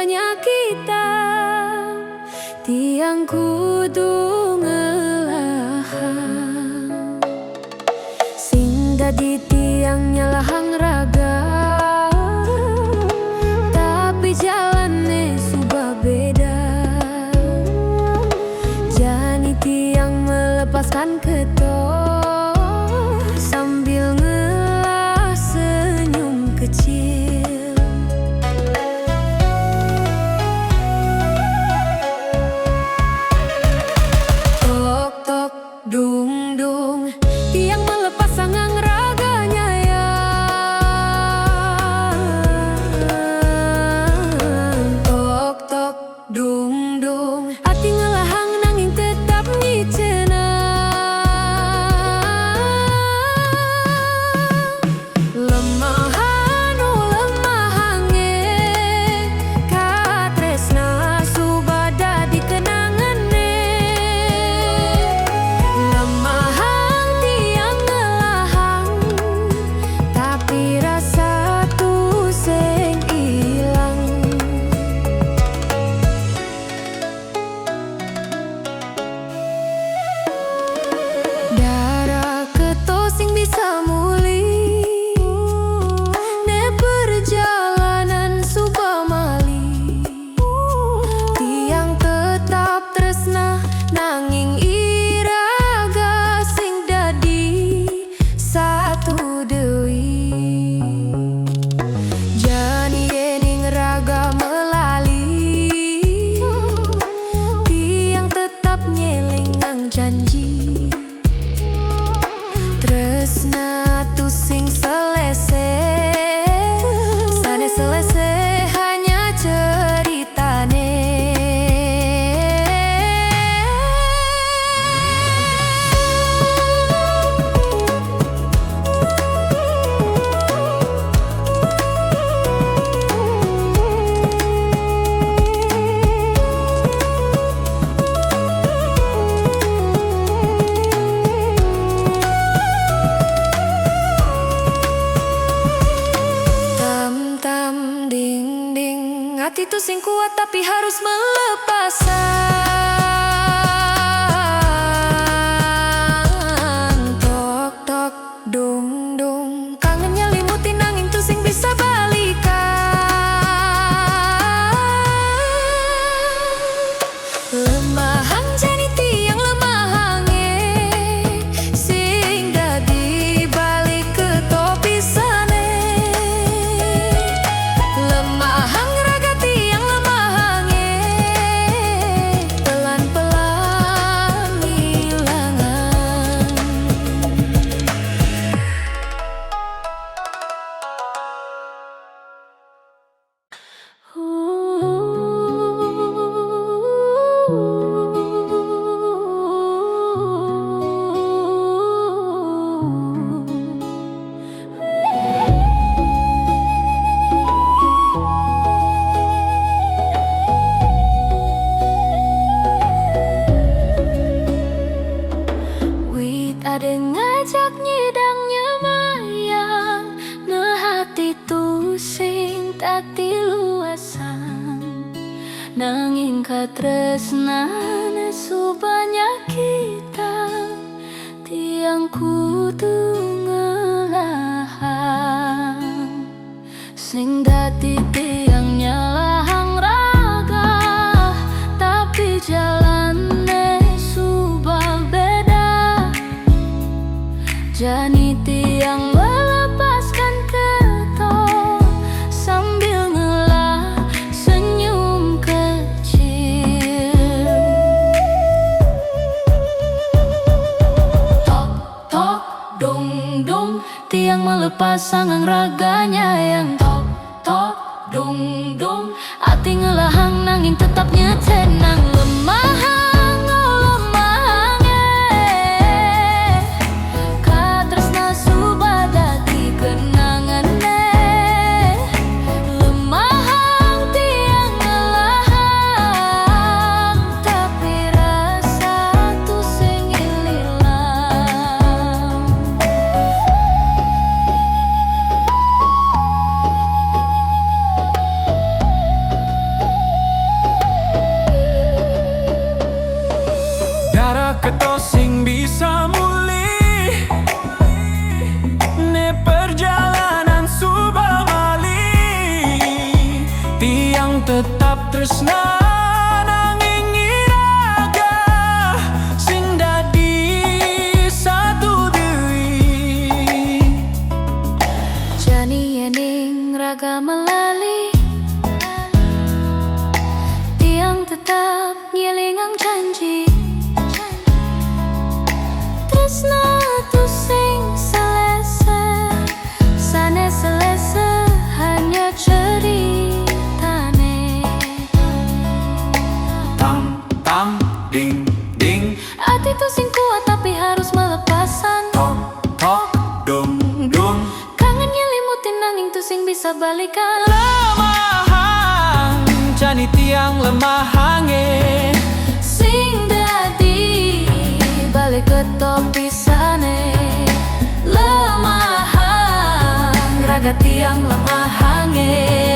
subanya kita, tiang kudu ngelahang. Sing dadi tiang nyalahang raga, tapi jalannya subah beda. Jani tiang melepaskan ketok sambil ngelah senyum kecil. Tok tok dung dung, tiang melepas sangang raganya ya. Tok tok dung dung, hati ngelahang nanging tetap nyicena. Lemahan lemahange katresna subah dadi kenangane. Lemahang tiang ngelahang, tapi rasa tuh sing ilang. Darah ketosing bisa muli, ne perjalanan subah mali. Tiang tetap tresna nanging iraga sing dadi satu deui. Jani ening raga melali, tiang tetap nyelengang janji. Tresna tu sing selese, sane selese hanya ceritane. Tam ding ding, hati tuh sing kuat tapi harus melepasan. Tok tok dung dung, kangen nyelimuti nanging tuh sing bisa balikan. Lemahang jani tiang lemahange, sing dadi balik ke topisane. Lemahang raga tiang lemahange, pelan-pelan hilangan. Wit ada ngajak nyidangnya mayang, nah hati tuh sing tak diluasan. Nanging katresnane subanya kita, tiang kudu ngelahang. Sing dadi tiang nyalahang raga, tapi jalannya subah beda. Jani tiang melepaskan ketok sambil ngelah senyum kecil. Tok tok dung dung, tiang melepas sangang raganya yang tok tok dung dung. Hati ngelahang nanging tetap nyetenang. Lemahang lemahange katresna subah dadi kenangane. Lemahang tiang ngelahang, tapi rasa tuh sing ilang. tresna nanging iraga sing dadi satu deui. Jani ening raga melali, tiang tetap ngilingang janji. Tresna tu sing selese, sanes selese hanya ceritane. Tam tam ding ding, Hati tu sing kuat tapi harus melepasan. tok tok dung dung. Kangen nyelimutin nanging tu sing bisa balikan. Lemahang jani tiang lemahange Sing dadi balik ke topisane. Lemahang raga tiang lemahange.